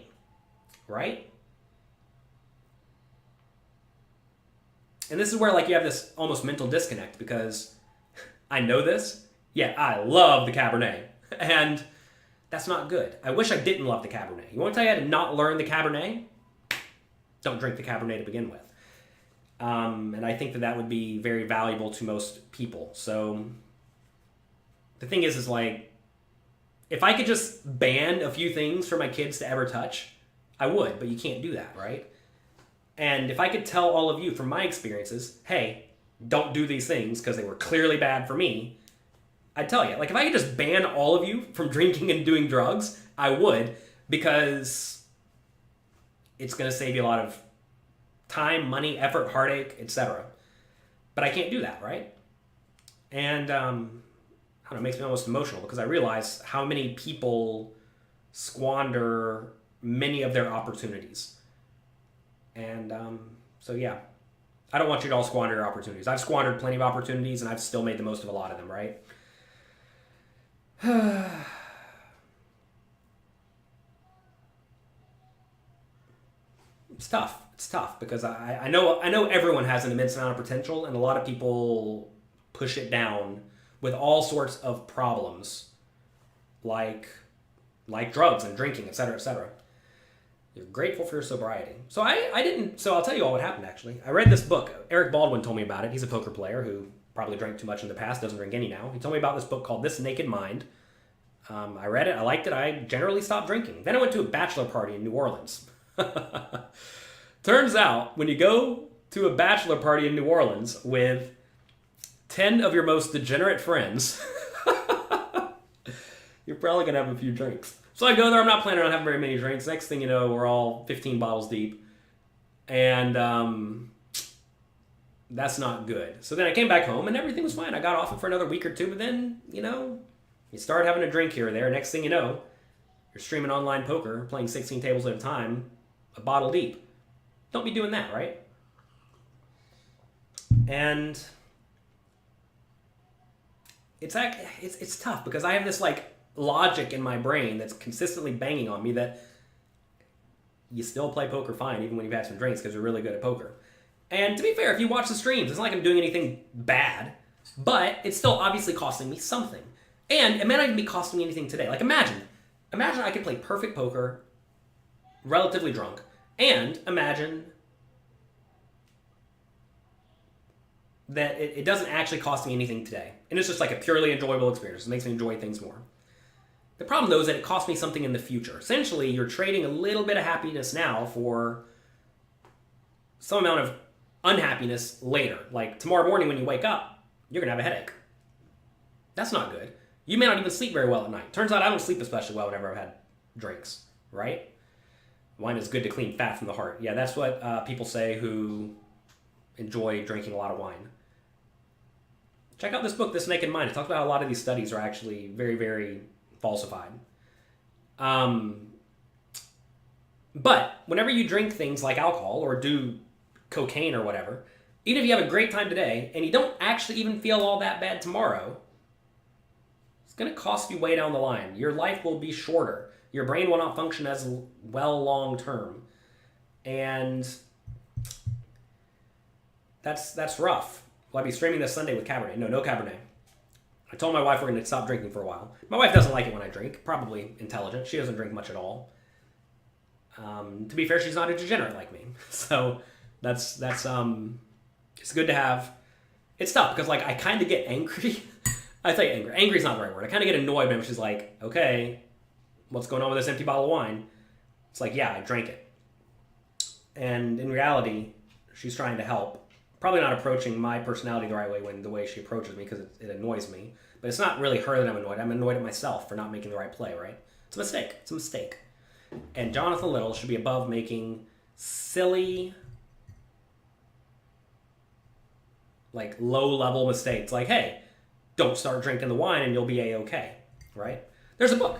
right? And this is where like you have this almost mental disconnect because I know this, yet I love the Cabernet. And that's not good. I wish I didn't love the Cabernet. You want to tell you how to not learn the Cabernet? Don't drink the Cabernet to begin with. And I think that would be very valuable to most people. So the thing is like, if I could just ban a few things for my kids to ever touch, I would, but you can't do that, right? And if I could tell all of you from my experiences, hey, don't do these things because they were clearly bad for me, I'd tell you. Like, if I could just ban all of you from drinking and doing drugs, I would, because it's going to save you a lot of time, money, effort, heartache, etc. But I can't do that, right? And, I don't know, it makes me almost emotional because I realize how many people squander many of their opportunities. And so, yeah, I don't want you to all squander your opportunities. I've squandered plenty of opportunities, and I've still made the most of a lot of them, right? It's tough. It's tough because I know everyone has an immense amount of potential, and a lot of people push it down with all sorts of problems, like drugs and drinking, etc., etc. You're grateful for your sobriety. So I'll tell you all what happened, actually. I read this book. Eric Baldwin told me about it. He's a poker player who probably drank too much in the past, doesn't drink any now. He told me about this book called This Naked Mind. I read it. I liked it. I generally stopped drinking. Then I went to a bachelor party in New Orleans. Turns out, when you go to a bachelor party in New Orleans with 10 of your most degenerate friends, you're probably going to have a few drinks. So I go there. I'm not planning on having very many drinks. Next thing you know, we're all 15 bottles deep. And That's not good. So then I came back home and everything was fine. I got off it for another week or two, but then, you start having a drink here or there. Next thing you know, you're streaming online poker, playing 16 tables at a time, a bottle deep. Don't be doing that, right? And it's tough because I have this logic in my brain that's consistently banging on me that you still play poker fine even when you've had some drinks because you're really good at poker. And to be fair, if you watch the streams, it's not like I'm doing anything bad, but it's still obviously costing me something. And it may not even be costing me anything today. Imagine I could play perfect poker, relatively drunk, and imagine that it doesn't actually cost me anything today. And it's just a purely enjoyable experience. It makes me enjoy things more. The problem, though, is that it costs me something in the future. Essentially, you're trading a little bit of happiness now for some amount of unhappiness later. Tomorrow morning when you wake up, you're going to have a headache. That's not good. You may not even sleep very well at night. Turns out I don't sleep especially well whenever I've had drinks, right? Wine is good to clean fat from the heart. Yeah, that's what people say who enjoy drinking a lot of wine. Check out this book, This Naked Mind. It talks about how a lot of these studies are actually very, very falsified. But whenever you drink things like alcohol or do cocaine or whatever, even if you have a great time today and you don't actually even feel all that bad tomorrow, it's going to cost you way down the line. Your life will be shorter. Your brain will not function as well long term. And that's rough. Will I be streaming this Sunday with Cabernet? No Cabernet. I told my wife we're going to stop drinking for a while. My wife doesn't like it when I drink. Probably intelligent. She doesn't drink much at all. To be fair, she's not a degenerate like me. So that's it's good to have. It's tough because I kind of get angry. I say angry. Angry is not the right word. I kind of get annoyed when she's like, okay, what's going on with this empty bottle of wine? It's yeah, I drank it. And in reality, she's trying to help. Probably not approaching my personality the right way the way she approaches me because it annoys me. But it's not really her that I'm annoyed. I'm annoyed at myself for not making the right play, right? It's a mistake. It's a mistake. And Jonathan Little should be above making silly, low-level mistakes. Hey, don't start drinking the wine and you'll be A-okay, right? There's a book.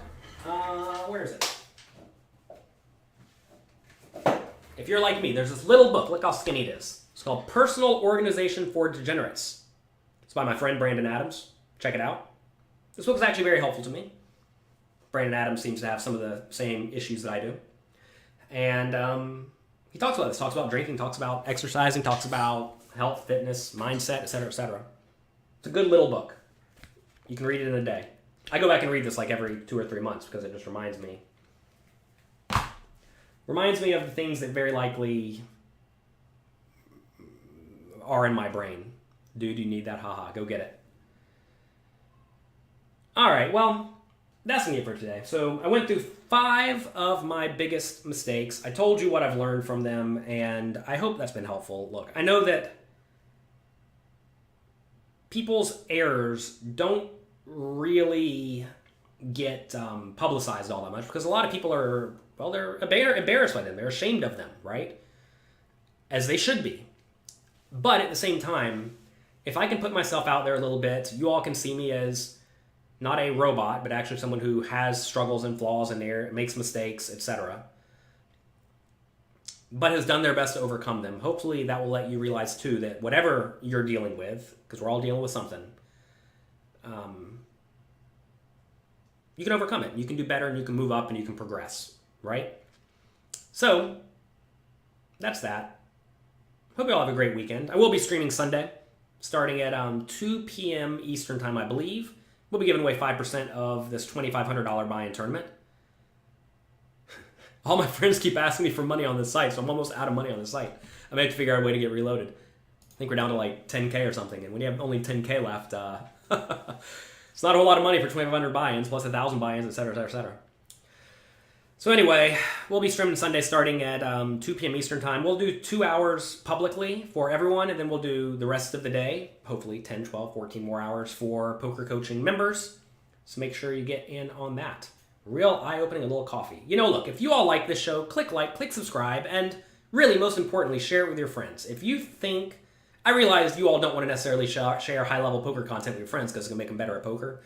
Where is it? If you're like me, there's this little book. Look how skinny it is. It's called Personal Organization for Degenerates. It's by my friend Brandon Adams. Check it out. This book is actually very helpful to me. Brandon Adams seems to have some of the same issues that I do. And he talks about this. Talks about drinking, talks about exercising, talks about health, fitness, mindset, etc., etc. It's a good little book. You can read it in a day. I go back and read this every 2 or 3 months because it just reminds me of the things that very likely are in my brain. Dude, you need that, haha, go get it. All right, well, that's going to be it for today. So I went through 5 of my biggest mistakes. I told you what I've learned from them, and I hope that's been helpful. Look, I know that people's errors don't really get publicized all that much because a lot of people are, they're embarrassed by them. They're ashamed of them, right? As they should be. But at the same time, if I can put myself out there a little bit, you all can see me as not a robot, but actually someone who has struggles and flaws in there, makes mistakes, etc. But has done their best to overcome them. Hopefully that will let you realize too that whatever you're dealing with, because we're all dealing with something, you can overcome it. You can do better and you can move up and you can progress, right? So that's that. Hope you all have a great weekend. I will be streaming Sunday, starting at 2 p.m. Eastern time, I believe. We'll be giving away 5% of this $2,500 buy-in tournament. All my friends keep asking me for money on this site, so I'm almost out of money on this site. I may have to figure out a way to get reloaded. I think we're down to 10K or something, and when you have only 10K left, it's not a whole lot of money for 2,500 buy-ins, plus 1,000 buy-ins, etc., etc., etc. So anyway, we'll be streaming Sunday starting at 2 p.m. Eastern time. We'll do 2 hours publicly for everyone, and then we'll do the rest of the day, hopefully 10, 12, 14 more hours for poker coaching members. So make sure you get in on that. Real eye-opening, a little coffee. Look, if you all like this show, click like, click subscribe, and really, most importantly, share it with your friends. If you think I realize you all don't want to necessarily share high-level poker content with your friends because it's going to make them better at poker.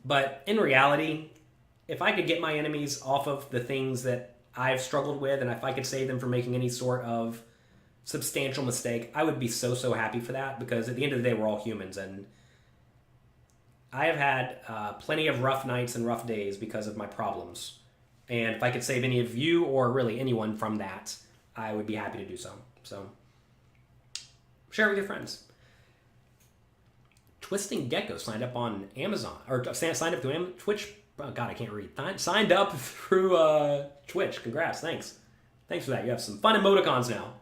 But in reality, if I could get my enemies off of the things that I've struggled with, and if I could save them from making any sort of substantial mistake, I would be so, so happy for that, because at the end of the day, we're all humans, and I have had plenty of rough nights and rough days because of my problems. And if I could save any of you, or really anyone, from that, I would be happy to do so. So, share it with your friends. Twisting Gecko signed up on Amazon, or signed up through Twitch. Oh God, I can't read. Signed up through Twitch. Congrats, thanks. Thanks for that. You have some fun emoticons now.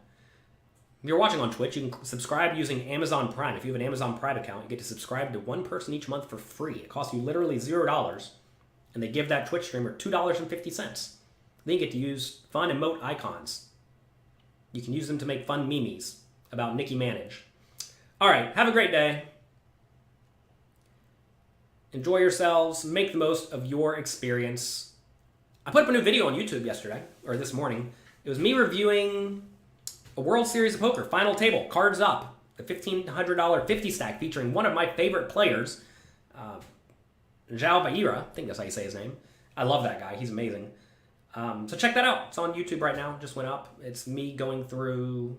If you're watching on Twitch, you can subscribe using Amazon Prime. If you have an Amazon Prime account, you get to subscribe to one person each month for free. It costs you literally $0, and they give that Twitch streamer $2.50. Then you get to use fun emote icons. You can use them to make fun memes about Nicki Minaj. All right, have a great day. Enjoy yourselves. Make the most of your experience. I put up a new video on YouTube yesterday, or this morning. It was me reviewing a World Series of Poker, Final Table, Cards Up, the $1,500 50 stack featuring one of my favorite players, Jaffe. I think that's how you say his name. I love that guy. He's amazing. So check that out. It's on YouTube right now. Just went up. It's me going through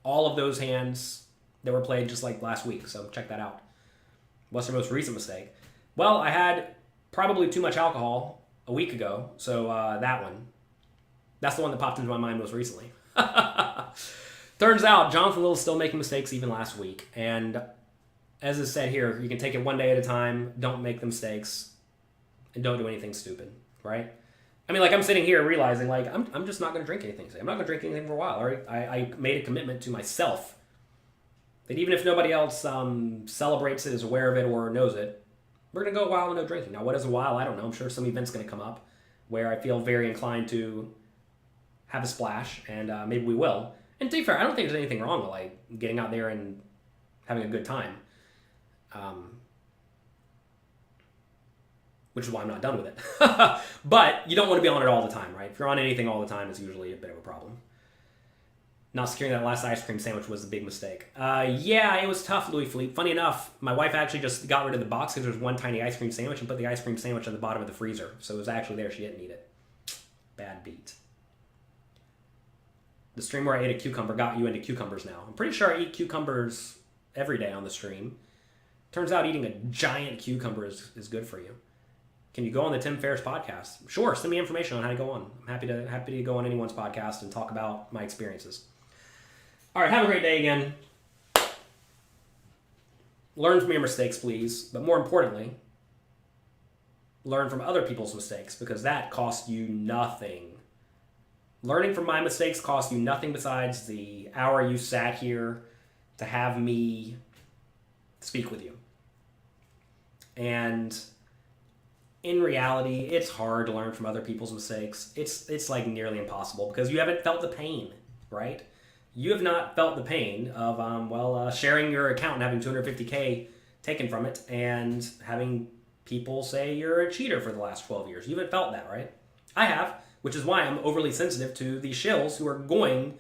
all of those hands that were played just like last week. So check that out. What's your most recent mistake? Well, I had probably too much alcohol a week ago. So that one. That's the one that popped into my mind most recently. Turns out Jonathan Little's still making mistakes even last week. And as is said here, you can take it one day at a time. Don't make the mistakes. And don't do anything stupid, right? I mean, like, I'm sitting here realizing, like, I'm just not going to drink anything today. I'm not going to drink anything for a while. All right? I made a commitment to myself that even if nobody else celebrates it, is aware of it, or knows it, we're going to go a while with no drinking. Now, what is a while? I don't know. I'm sure some event's going to come up where I feel very inclined to have a splash, and maybe we will. And to be fair, I don't think there's anything wrong with, like, getting out there and having a good time. Which is why I'm not done with it. But you don't want to be on it all the time, right? If you're on anything all the time, it's usually a bit of a problem. Not securing that last ice cream sandwich was the big mistake. Yeah, it was tough, Louis Philippe. Funny enough, my wife actually just got rid of the box because there was one tiny ice cream sandwich and put the ice cream sandwich at the bottom of the freezer. So it was actually there. She didn't eat it. Bad beat. The stream where I ate a cucumber got you into cucumbers now. I'm pretty sure I eat cucumbers every day on the stream. Turns out eating a giant cucumber is good for you. Can you go on the Tim Ferriss podcast? Sure, send me information on how to go on. I'm happy to go on anyone's podcast and talk about my experiences. All right, have a great day again. Learn from your mistakes, please. But more importantly, learn from other people's mistakes, because that costs you nothing. Learning from my mistakes cost you nothing besides the hour you sat here to have me speak with you. And in reality, it's hard to learn from other people's mistakes. It's like nearly impossible because you haven't felt the pain, right? You have not felt the pain of, sharing your account and having $250K taken from it and having people say you're a cheater for the last 12 years. You haven't felt that, right? I have, which is why I'm overly sensitive to the shills who are going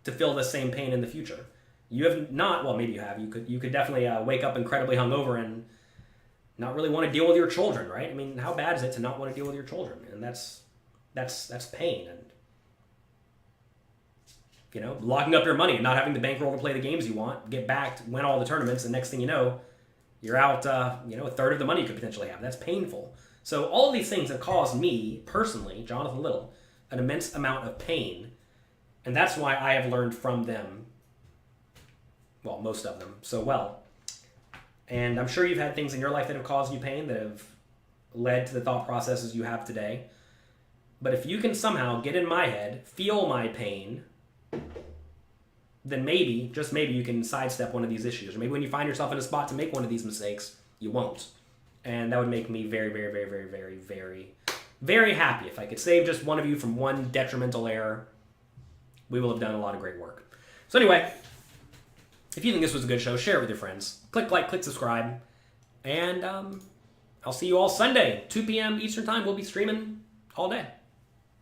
to feel the same pain in the future. You have not, well, maybe you have. You could definitely wake up incredibly hungover and not really want to deal with your children, right? I mean, how bad is it to not want to deal with your children? And that's pain. And, you know, locking up your money and not having the bankroll to play the games you want, get backed, win all the tournaments, and next thing you know, you're out, a third of the money you could potentially have. That's painful. So all of these things have caused me, personally, Jonathan Little, an immense amount of pain. And that's why I have learned from them, well, most of them, so well. And I'm sure you've had things in your life that have caused you pain, that have led to the thought processes you have today. But if you can somehow get in my head, feel my pain, then maybe, just maybe, you can sidestep one of these issues. Or maybe when you find yourself in a spot to make one of these mistakes, you won't. And that would make me very, very, very, very, very, very, very happy. If I could save just one of you from one detrimental error, we will have done a lot of great work. So anyway, if you think this was a good show, share it with your friends. Click like, click subscribe. And I'll see you all Sunday, 2 p.m. Eastern Time. We'll be streaming all day.